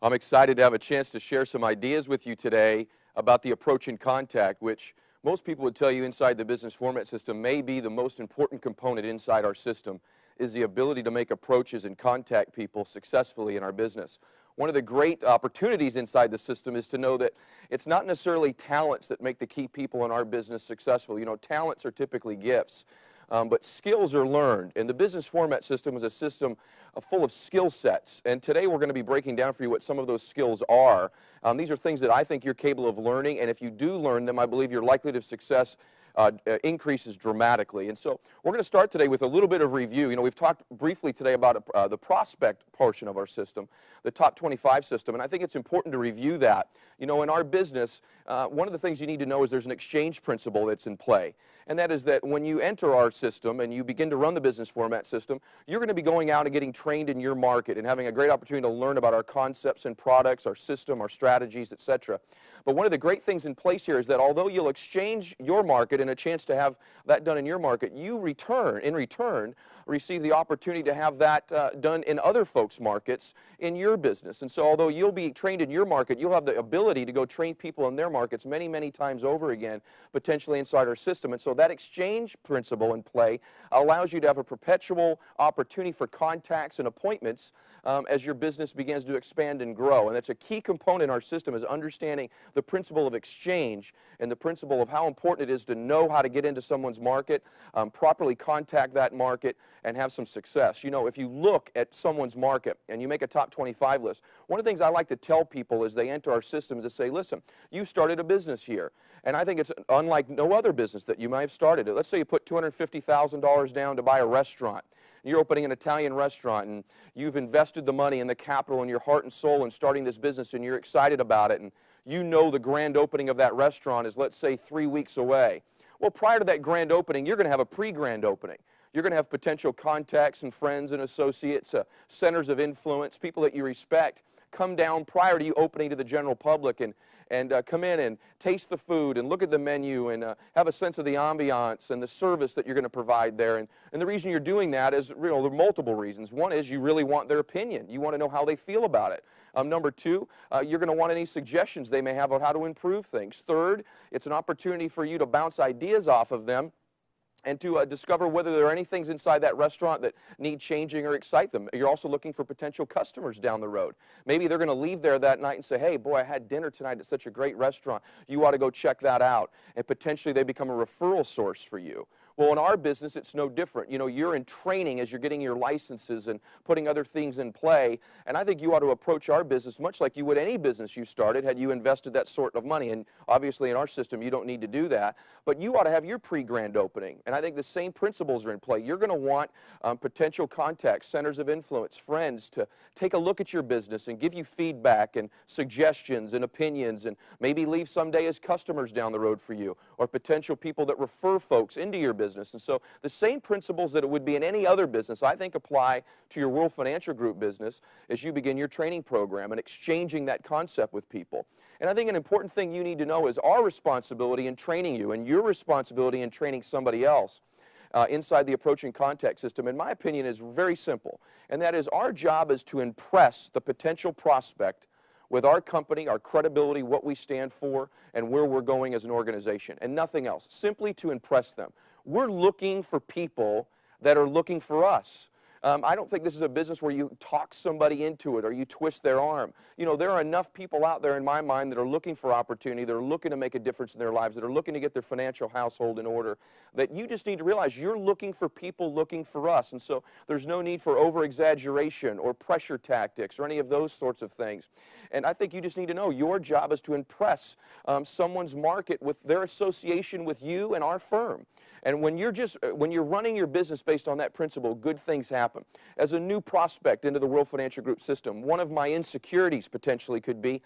I'm excited to have a chance to share some ideas with you today about the approach and contact, which most people would tell you inside the business format system may be the most important component inside our system, is the ability to make approaches and contact people successfully in our business. One of the great opportunities inside the system is to know that it's not necessarily talents that make the key people in our business successful. You know, talents are typically gifts. But skills are learned, and the business format system is a system full of skill sets. And today we're going to be breaking down for you what some of those skills are. These are things that I think you're capable of learning, and if you do learn them, I believe your likelihood of success increases dramatically. And so we're going to start today with a little bit of review. You know, we've talked briefly today about the prospect portion of our system, the top 25 system, and I think it's important to review that. You know, in our business, one of the things you need to know is there's an exchange principle that's in play, and that is that when you enter our system and you begin to run the business format system, you're going to be going out and getting trained in your market and having a great opportunity to learn about our concepts and products, our system, our strategies, etc. But one of the great things in place here is that although you'll exchange your market and a chance to have that done in your market, you in return, receive the opportunity to have that done in other folks' markets in your business. And so although you'll be trained in your market, you'll have the ability to go train people in their markets many, many times over again, potentially inside our system. And so that exchange principle in play allows you to have a perpetual opportunity for contacts and appointments as your business begins to expand and grow. And that's a key component in our system, is understanding the principle of exchange and the principle of how important it is to know how to get into someone's market, properly contact that market, and have some success. You know, if you look at someone's market and you make a top 25 list, one of the things I like to tell people as they enter our system is to say, listen, you started a business here, and I think it's unlike no other business that you might have started. Let's say you put $250,000 down to buy a restaurant. You're opening an Italian restaurant, and you've invested the money and the capital and your heart and soul in starting this business, and you're excited about it, and you know the grand opening of that restaurant is, let's say, 3 weeks away. Well, prior to that grand opening, you're going to have a pre-grand opening. You're going to have potential contacts and friends and associates, centers of influence, people that you respect, come down prior to you opening to the general public and come in and taste the food and look at the menu and have a sense of the ambiance and the service that you're going to provide there. And the reason you're doing that is, you know, there are multiple reasons. One is you really want their opinion. You want to know how they feel about it. Number two, you're going to want any suggestions they may have on how to improve things. Third, it's an opportunity for you to bounce ideas off of them and to discover whether there are any things inside that restaurant that need changing or excite them. You're also looking for potential customers down the road. Maybe they're going to leave there that night and say, hey, boy, I had dinner tonight at such a great restaurant. You ought to go check that out. And potentially they become a referral source for you. Well, in our business, it's no different. You know, you're in training as you're getting your licenses and putting other things in play. And I think you ought to approach our business much like you would any business you started had you invested that sort of money. And obviously in our system, you don't need to do that. But you ought to have your pre-grand opening. And I think the same principles are in play. You're going to want potential contacts, centers of influence, friends to take a look at your business and give you feedback and suggestions and opinions, and maybe leave someday as customers down the road for you, or potential people that refer folks into your business. And so the same principles that it would be in any other business, I think, apply to your World Financial Group business as you begin your training program and exchanging that concept with people. And I think an important thing you need to know is our responsibility in training you and your responsibility in training somebody else inside the approach and contact system, in my opinion, is very simple. And that is, our job is to impress the potential prospect with our company, our credibility, what we stand for, and where we're going as an organization, and nothing else, simply to impress them. We're looking for people that are looking for us. I don't think this is a business where you talk somebody into it or you twist their arm. You know, there are enough people out there in my mind that are looking for opportunity, that are looking to make a difference in their lives, that are looking to get their financial household in order, that you just need to realize you're looking for people looking for us. And so there's no need for over-exaggeration or pressure tactics or any of those sorts of things. And I think you just need to know your job is to impress someone's market with their association with you and our firm. And when you're running your business based on that principle, good things happen. As a new prospect into the World Financial Group system, one of my insecurities potentially could be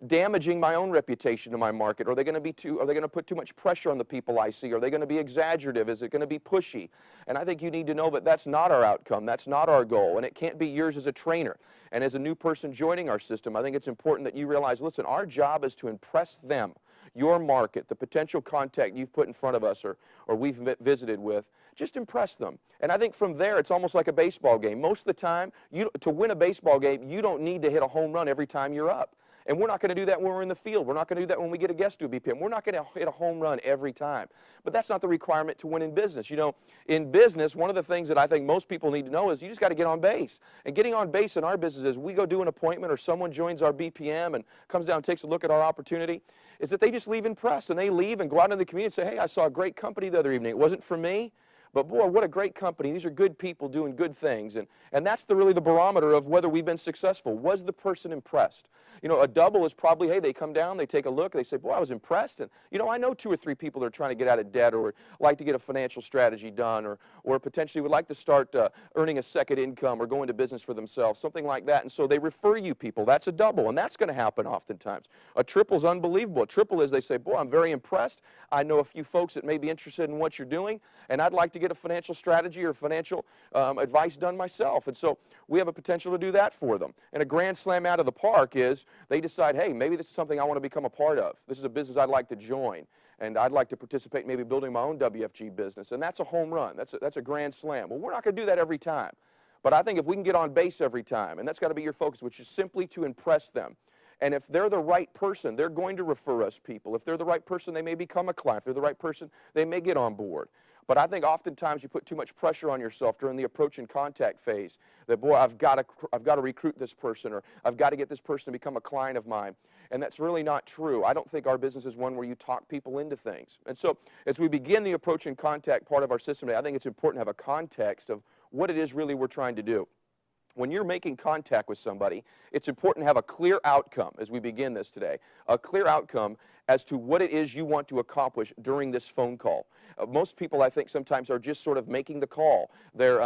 damaging my own reputation to my market. Are they going to put too much pressure on the people I see? Are they going to be exaggerative? Is it going to be pushy? And I think you need to know that that's not our outcome. That's not our goal. And it can't be yours as a trainer. And as a new person joining our system, I think it's important that you realize, listen, our job is to impress them, your market, the potential contact you've put in front of us or we've visited with, just impress them. And I think from there, it's almost like a baseball game. Most of the time, to win a baseball game, you don't need to hit a home run every time you're up. And we're not going to do that when we're in the field. We're not going to do that when we get a guest to a BPM. We're not going to hit a home run every time. But that's not the requirement to win in business. You know, in business, one of the things that I think most people need to know is you just got to get on base. And getting on base in our business is we go do an appointment or someone joins our BPM and comes down and takes a look at our opportunity, is that they just leave impressed. And they leave and go out into the community and say, hey, I saw a great company the other evening. It wasn't for me, but boy, what a great company. These are good people doing good things. And that's really the barometer of whether we've been successful. Was the person impressed? You know, a double is probably, hey, they come down, they take a look, they say, boy, I was impressed. And, you know, I know 2 or 3 people that are trying to get out of debt or like to get a financial strategy done or potentially would like to start earning a second income or go into business for themselves, something like that. And so they refer you people. That's a double, and that's going to happen oftentimes. A triple is unbelievable. A triple is they say, boy, I'm very impressed. I know a few folks that may be interested in what you're doing, and I'd like to get a financial strategy or financial advice done myself. And so we have a potential to do that for them. And a grand slam out of the park is they decide, hey, maybe this is something I want to become a part of. This is a business I'd like to join, and I'd like to participate in maybe building my own WFG business. And that's a home run. That's a grand slam. Well, we're not going to do that every time. But I think if we can get on base every time, and that's got to be your focus, which is simply to impress them. And if they're the right person, they're going to refer us people. If they're the right person, they may become a client. If they're the right person, they may get on board. But I think oftentimes you put too much pressure on yourself during the approach and contact phase that, boy, I've got to recruit this person, or I've got to get this person to become a client of mine. And that's really not true. I don't think our business is one where you talk people into things. And so as we begin the approach and contact part of our system today, I think it's important to have a context of what it is really we're trying to do. When you're making contact with somebody, it's important to have a clear outcome as we begin this today, a clear outcome as to what it is you want to accomplish during this phone call. Most people, I think, sometimes are just sort of making the call. They're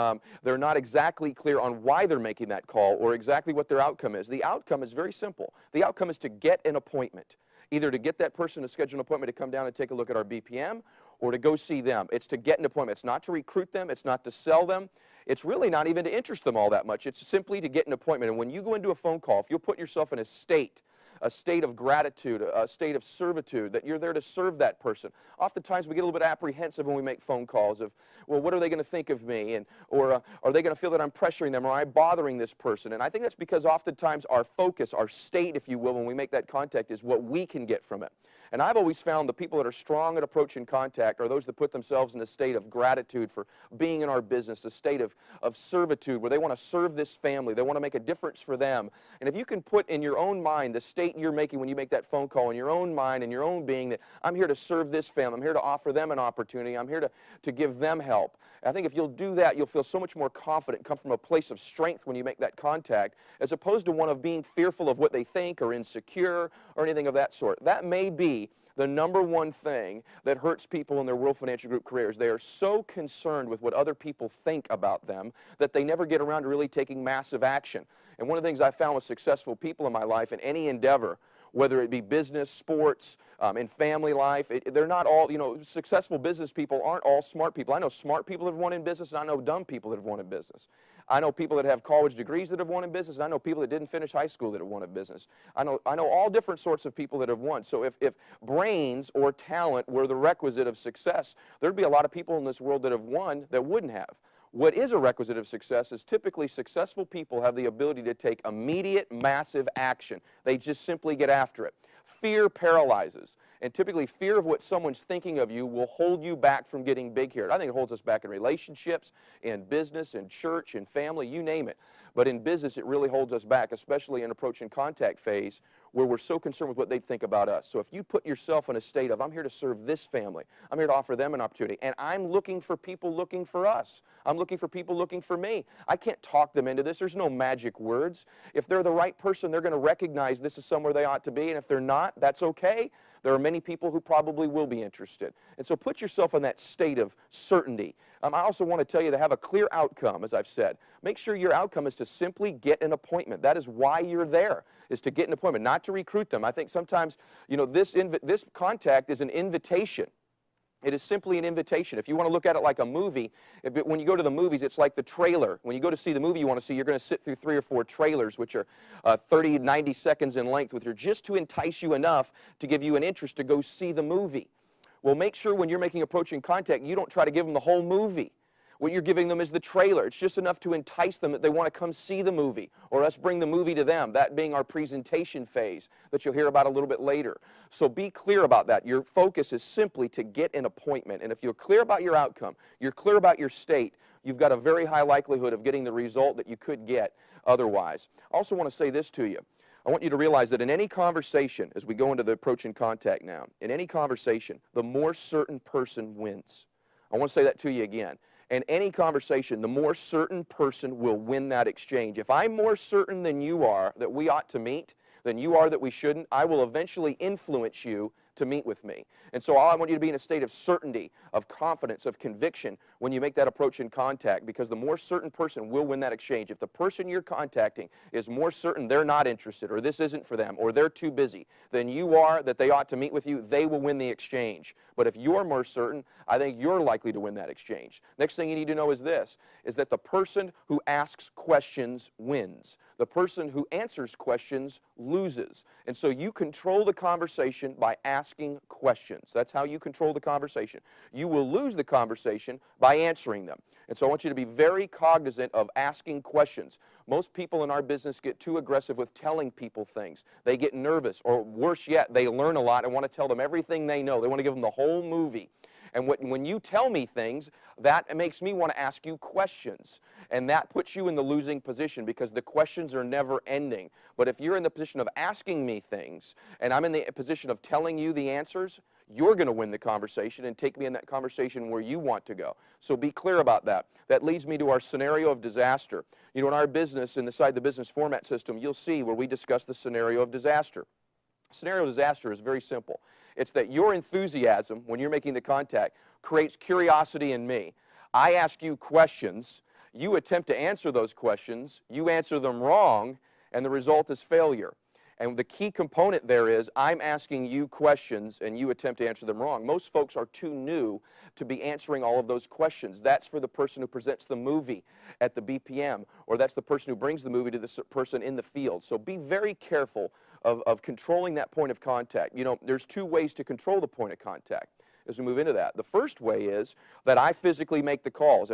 not exactly clear on why they're making that call or exactly what their outcome is. The outcome is very simple. The outcome is to get an appointment, either to get that person to schedule an appointment to come down and take a look at our BPM or to go see them. It's to get an appointment. It's not to recruit them. It's not to sell them. It's really not even to interest them all that much. It's simply to get an appointment. And when you go into a phone call, if you'll put yourself in a state of gratitude, a state of servitude, that you're there to serve that person. Oftentimes we get a little bit apprehensive when we make phone calls of, well, what are they going to think of me? Or are they going to feel that I'm pressuring them, or am I bothering this person? And I think that's because oftentimes our focus, our state, if you will, when we make that contact is what we can get from it. And I've always found the people that are strong at approach and contact are those that put themselves in a state of gratitude for being in our business, a state of servitude where they want to serve this family. They want to make a difference for them. And if you can put in your own mind the state you're making when you make that phone call, in your own mind and your own being, that I'm here to serve this family, I'm here to offer them an opportunity, I'm here to give them help. And I think if you'll do that, you'll feel so much more confident, come from a place of strength when you make that contact, as opposed to one of being fearful of what they think or insecure or anything of that sort. That may be the number one thing that hurts people in their World Financial Group careers. They are so concerned with what other people think about them that they never get around to really taking massive action. And one of the things I found with successful people in my life in any endeavor, whether it be business, sports, in family life, they're not all, you know, successful business people aren't all smart people. I know smart people that have won in business, and I know dumb people that have won in business. I know people that have college degrees that have won in business, and I know people that didn't finish high school that have won in business. I know all different sorts of people that have won. So if brains or talent were the requisite of success, there'd be a lot of people in this world that have won that wouldn't have. What is a requisite of success is typically successful people have the ability to take immediate, massive action. They just simply get after it. Fear paralyzes. And typically fear of what someone's thinking of you will hold you back from getting big here. I think it holds us back in relationships, in business, in church, in family, you name it. But in business, it really holds us back, especially in approach and contact phase, where we're so concerned with what they think about us. So if you put yourself in a state of, I'm here to serve this family, I'm here to offer them an opportunity, and I'm looking for people looking for us. I'm looking for people looking for me. I can't talk them into this. There's no magic words. If they're the right person, they're going to recognize this is somewhere they ought to be, and if they're not, that's okay. There are many people who probably will be interested. And so put yourself in that state of certainty. I also want to tell you to have a clear outcome, as I've said. Make sure your outcome is to simply get an appointment. That is why you're there, is to get an appointment, not to recruit them. I think sometimes, you know, this contact is an invitation. It is simply an invitation. If you want to look at it like a movie, when you go to the movies, it's like the trailer. When you go to see the movie you want to see, you're going to sit through 3 or 4 trailers, which are 30, 90 seconds in length, which are just to entice you enough to give you an interest to go see the movie. Well, make sure when you're making approaching contact, you don't try to give them the whole movie. What you're giving them is the trailer. It's just enough to entice them that they want to come see the movie, or us bring the movie to them, that being our presentation phase that you'll hear about a little bit later. So be clear about that. Your focus is simply to get an appointment. And if you're clear about your outcome, you're clear about your state, you've got a very high likelihood of getting the result that you could get otherwise. I also want to say this to you. I want you to realize that in any conversation, as we go into the approach and contact now, in any conversation, the more certain person wins. I want to say that to you again. In any conversation, the more certain person will win that exchange. If I'm more certain than you are that we ought to meet, than you are that we shouldn't, I will eventually influence you to meet with me. And so I want you to be in a state of certainty, of confidence, of conviction when you make that approach and contact, because the more certain person will win that exchange. If the person you're contacting is more certain they're not interested, or this isn't for them, or they're too busy than you are that they ought to meet with you, they will win the exchange. But if you're more certain, I think you're likely to win that exchange. Next thing you need to know is this, is that the person who asks questions wins. The person who answers questions loses. And so you control the conversation by asking questions. That's how you control the conversation. You will lose the conversation by answering them. And so I want you to be very cognizant of asking questions. Most people in our business get too aggressive with telling people things. They get nervous, or worse yet, they learn a lot and want to tell them everything they know. They want to give them the whole movie. And when you tell me things, that makes me want to ask you questions. And that puts you in the losing position, because the questions are never ending. But if you're in the position of asking me things, and I'm in the position of telling you the answers, you're going to win the conversation and take me in that conversation where you want to go. So be clear about that. That leads me to our scenario of disaster. You know, in our business, inside the business format system, you'll see where we discuss the scenario of disaster. Scenario of disaster is very simple. It's that your enthusiasm, when you're making the contact, creates curiosity in me. I ask you questions, you attempt to answer those questions, you answer them wrong, and the result is failure. And the key component there is I'm asking you questions and you attempt to answer them wrong. Most folks are too new to be answering all of those questions. That's for the person who presents the movie at the BPM, or that's the person who brings the movie to the person in the field. So be very careful of controlling that point of contact. You know, there's two ways to control the point of contact as we move into that. The first way is that I physically make the calls.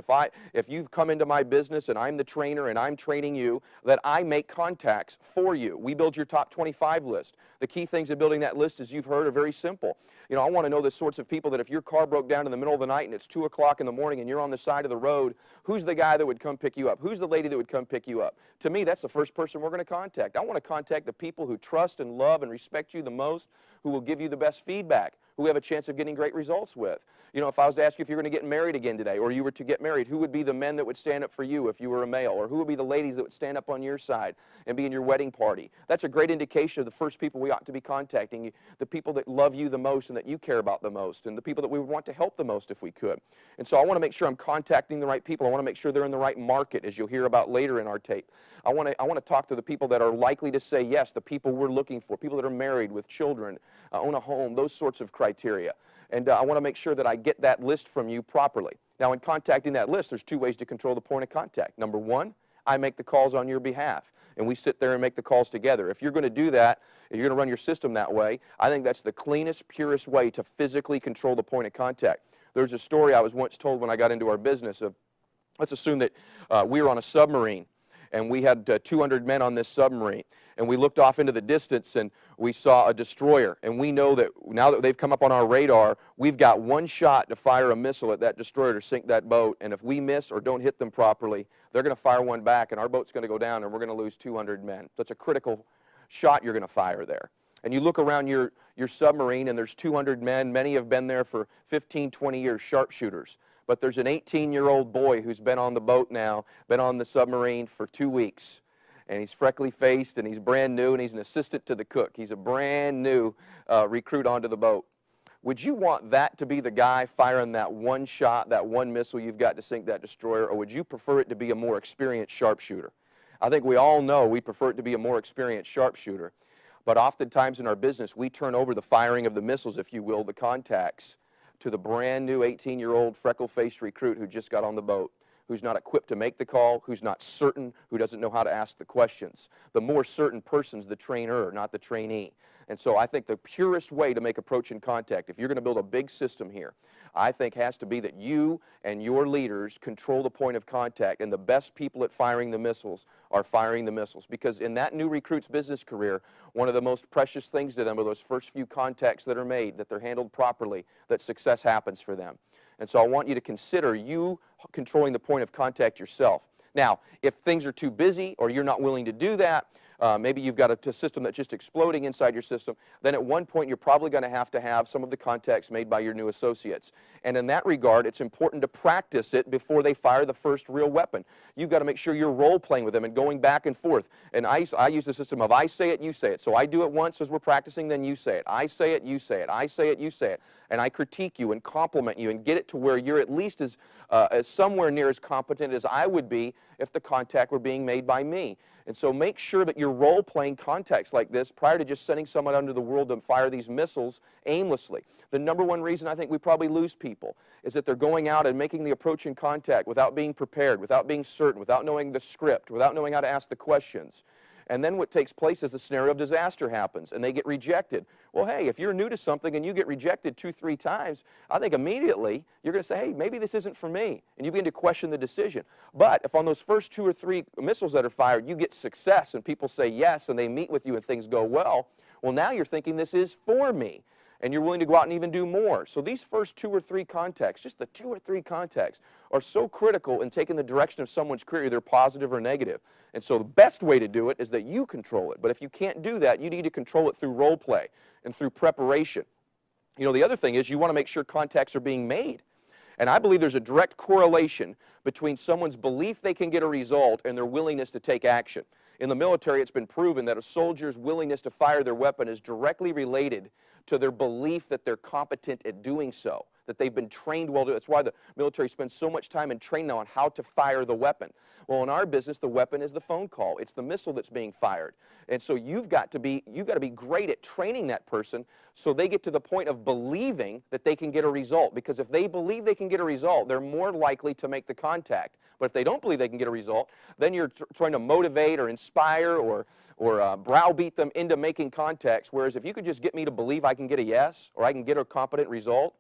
If you've come into my business and I'm the trainer and I'm training you, that I make contacts for you. We build your top 25 list. The key things of building that list, as you've heard, are very simple. You know, I want to know the sorts of people that if your car broke down in the middle of the night and it's 2 o'clock in the morning and you're on the side of the road, who's the guy that would come pick you up? Who's the lady that would come pick you up? To me, that's the first person we're going to contact. I want to contact the people who trust and love and respect you the most, who will give you the best feedback, who we have a chance of getting great results with. You know, if I was to ask you if you're going to get married again today, or you were to get married, who would be the men that would stand up for you if you were a male, or who would be the ladies that would stand up on your side and be in your wedding party? That's a great indication of the first people we ought to be contacting, the people that love you the most and that you care about the most, and the people that we would want to help the most if we could. And so I want to make sure I'm contacting the right people. I want to make sure they're in the right market, as you'll hear about later in our tape. I want to talk to the people that are likely to say yes, the people we're looking for, people that are married with children, own a home, those sorts of criteria. And I want to make sure that I get that list from you properly. Now, in contacting that list, there's two ways to control the point of contact. Number one, I make the calls on your behalf, and we sit there and make the calls together. If you're going to do that, if you're going to run your system that way, I think that's the cleanest, purest way to physically control the point of contact. There's a story I was once told when I got into our business of, let's assume that we were on a submarine, and we had 200 men on this submarine, and we looked off into the distance and we saw a destroyer, and we know that now that they've come up on our radar, we've got one shot to fire a missile at that destroyer to sink that boat, and if we miss or don't hit them properly, they're going to fire one back, and our boat's going to go down, and we're going to lose 200 men. That's a critical shot you're going to fire there. And you look around your submarine, and there's 200 men. Many have been there for 15, 20 years, sharpshooters. But there's an 18-year-old boy who's been on the boat now, been on the submarine for 2 weeks. And he's freckly faced, and he's brand new, and he's an assistant to the cook. He's a brand new recruit onto the boat. Would you want that to be the guy firing that one shot, that one missile you've got to sink that destroyer, or would you prefer it to be a more experienced sharpshooter? I think we all know we prefer it to be a more experienced sharpshooter. But oftentimes in our business, we turn over the firing of the missiles, if you will, the contacts, to the brand new 18-year-old freckle-faced recruit who just got on the boat. who's not equipped to make the call, who's not certain, who doesn't know how to ask the questions. The more certain person's the trainer, not the trainee. And so I think the purest way to make approach and contact, if you're going to build a big system here, I think has to be that you and your leaders control the point of contact, and the best people at firing the missiles are firing the missiles. Because in that new recruit's business career, one of the most precious things to them are those first few contacts that are made, that they're handled properly, that success happens for them. And so I want you to consider you controlling the point of contact yourself. Now, if things are too busy or you're not willing to do that, maybe you've got a system that's just exploding inside your system, then at one point you're probably going to have some of the contacts made by your new associates. And in that regard, it's important to practice it before they fire the first real weapon. You've got to make sure you're role-playing with them and going back and forth. And I use the system of I say it, you say it. So I do it once as we're practicing, then you say it. I say it, you say it. I say it, you say it. And I critique you and compliment you and get it to where you're at least as somewhere near as competent as I would be if the contact were being made by me. And so make sure that you're role-playing contacts like this prior to just sending someone out into the world to fire these missiles aimlessly. The number one reason I think we probably lose people is that they're going out and making the approach and contact without being prepared, without being certain, without knowing the script, without knowing how to ask the questions. And then what takes place is the scenario of disaster happens, and they get rejected. Well, hey, if you're new to something and you get rejected 2-3 times, I think immediately you're going to say, hey, maybe this isn't for me, and you begin to question the decision. But if on those first 2 or 3 missiles that are fired, you get success and people say yes, and they meet with you and things go well, now you're thinking this is for me, and you're willing to go out and even do more. So these first 2 or 3 contacts, just the 2 or 3 contacts, are so critical in taking the direction of someone's career, either positive or negative. And so the best way to do it is that you control it. But if you can't do that, you need to control it through role play and through preparation. You know, the other thing is you want to make sure contacts are being made. And I believe there's a direct correlation between someone's belief they can get a result and their willingness to take action. In the military, it's been proven that a soldier's willingness to fire their weapon is directly related to their belief that they're competent at doing so, that they've been trained well. That's why the military spends so much time in training on how to fire the weapon. Well, in our business, the weapon is the phone call. It's the missile that's being fired. And so you've got to be great at training that person so they get to the point of believing that they can get a result. Because if they believe they can get a result, they're more likely to make the contact. But if they don't believe they can get a result, then you're trying to motivate or inspire or browbeat them into making contacts. Whereas if you could just get me to believe I can get a yes or I can get a competent result,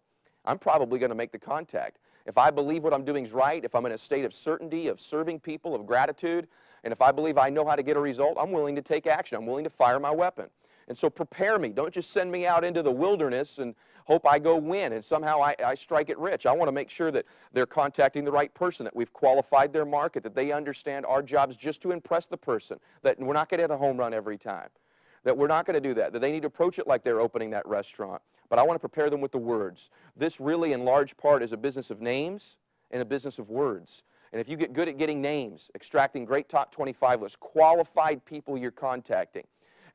I'm probably going to make the contact. If I believe what I'm doing is right, if I'm in a state of certainty, of serving people, of gratitude, and if I believe I know how to get a result, I'm willing to take action. I'm willing to fire my weapon. And so prepare me. Don't just send me out into the wilderness and hope I go win and somehow I strike it rich. I want to make sure that they're contacting the right person, that we've qualified their market, that they understand our job's just to impress the person, that we're not going to hit a home run every time, that we're not going to do that they need to approach it like they're opening that restaurant. But I want to prepare them with the words. This really, in large part, is a business of names and a business of words. And if you get good at getting names, extracting great top 25 lists, qualified people you're contacting,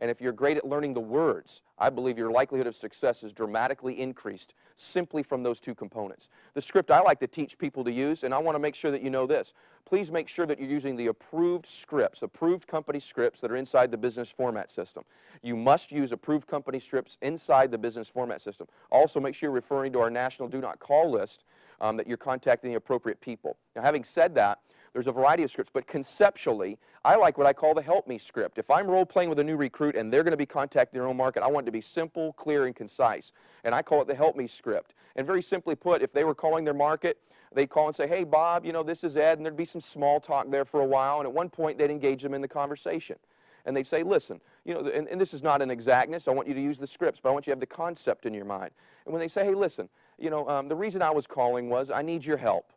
and if you're great at learning the words, I believe your likelihood of success is dramatically increased simply from those 2 components. The script I like to teach people to use, and I want to make sure that you know this, please make sure that you're using the approved scripts, approved company scripts that are inside the business format system. You must use approved company scripts inside the business format system. Also, make sure you're referring to our national do not call list, that you're contacting the appropriate people. Now, having said that, there's a variety of scripts, but conceptually, I like what I call the help me script. If I'm role-playing with a new recruit and they're going to be contacting their own market, I want it to be simple, clear, and concise. And I call it the help me script. And very simply put, if they were calling their market, they'd call and say, hey, Bob, you know, this is Ed, and there'd be some small talk there for a while, and at one point, they'd engage them in the conversation. And they'd say, listen, you know, and this is not an exactness. I want you to use the scripts, but I want you to have the concept in your mind. And when they say, hey, listen, you know, the reason I was calling was I need your help.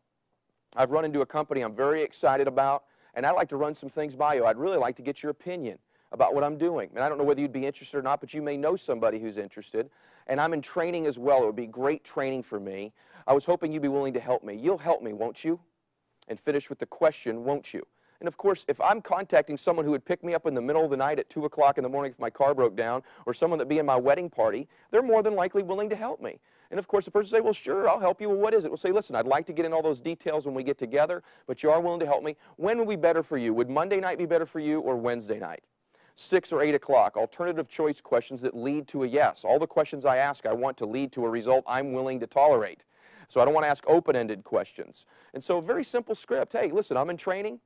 I've run into a company I'm very excited about, and I'd like to run some things by you. I'd really like to get your opinion about what I'm doing. And I don't know whether you'd be interested or not, but you may know somebody who's interested. And I'm in training as well. It would be great training for me. I was hoping you'd be willing to help me. You'll help me, won't you? And finish with the question, won't you? And of course, if I'm contacting someone who would pick me up in the middle of the night at 2 o'clock in the morning if my car broke down, or someone that'd be in my wedding party, they're more than likely willing to help me. And of course, the person will say, well, sure, I'll help you. Well, what is it? We'll say, listen, I'd like to get in all those details when we get together, but you are willing to help me. When would be better for you? Would Monday night be better for you or Wednesday night? 6 or 8 o'clock, alternative choice questions that lead to a yes. All the questions I ask, I want to lead to a result I'm willing to tolerate. So I don't want to ask open-ended questions. And so very simple script. Hey, listen, I'm in training.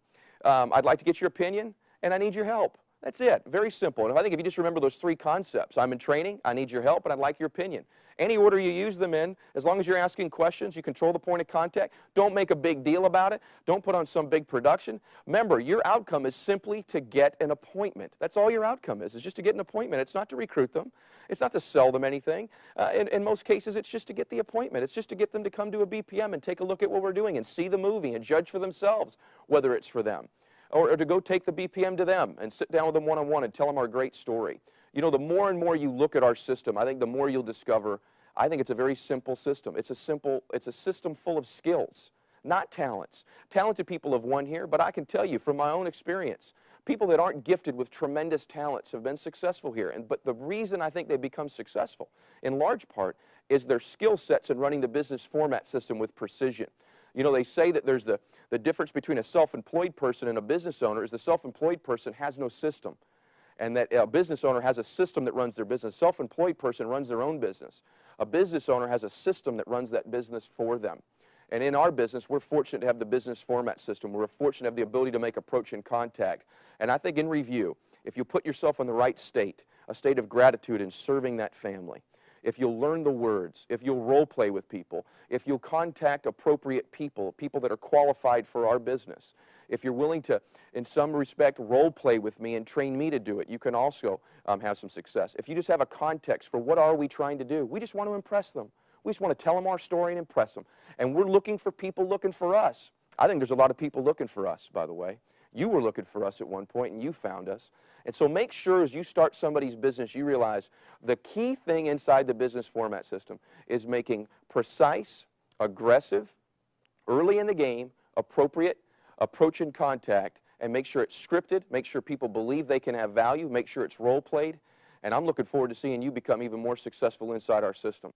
I'd like to get your opinion, and I need your help. That's it. Very simple. And I think if you just remember those three concepts, I'm in training, I need your help, and I'd like your opinion. Any order you use them in, as long as you're asking questions, you control the point of contact. Don't make a big deal about it. Don't put on some big production. Remember, your outcome is simply to get an appointment. That's all your outcome is just to get an appointment. It's not to recruit them. It's not to sell them anything. In most cases, it's just to get the appointment. It's just to get them to come to a BPM and take a look at what we're doing and see the movie and judge for themselves whether it's for them. Or to go take the BPM to them and sit down with them one-on-one and tell them our great story. You know, the more and more you look at our system, I think the more you'll discover, I think it's a very simple system. It's a system full of skills, not talents. Talented people have won here, but I can tell you from my own experience, people that aren't gifted with tremendous talents have been successful here. But the reason I think they become successful, in large part, is their skill sets in running the business format system with precision. You know, they say that there's the difference between a self-employed person and a business owner is the self-employed person has no system, and that a business owner has a system that runs their business. Self-employed person runs their own business. A business owner has a system that runs that business for them. And in our business, we're fortunate to have the business format system. We're fortunate to have the ability to make approach and contact. And I think in review, if you put yourself in the right state, a state of gratitude in serving that family, if you'll learn the words, if you'll role play with people, if you'll contact appropriate people, people that are qualified for our business, if you're willing to, in some respect, role play with me and train me to do it, you can also have some success. If you just have a context for what are we trying to do, we just want to impress them. We just want to tell them our story and impress them. And we're looking for people looking for us. I think there's a lot of people looking for us, by the way. You were looking for us at one point, and you found us. And so make sure as you start somebody's business, you realize the key thing inside the business format system is making precise, aggressive, early in the game, appropriate approach and contact, and make sure it's scripted, make sure people believe they can have value, make sure it's role played. And I'm looking forward to seeing you become even more successful inside our system.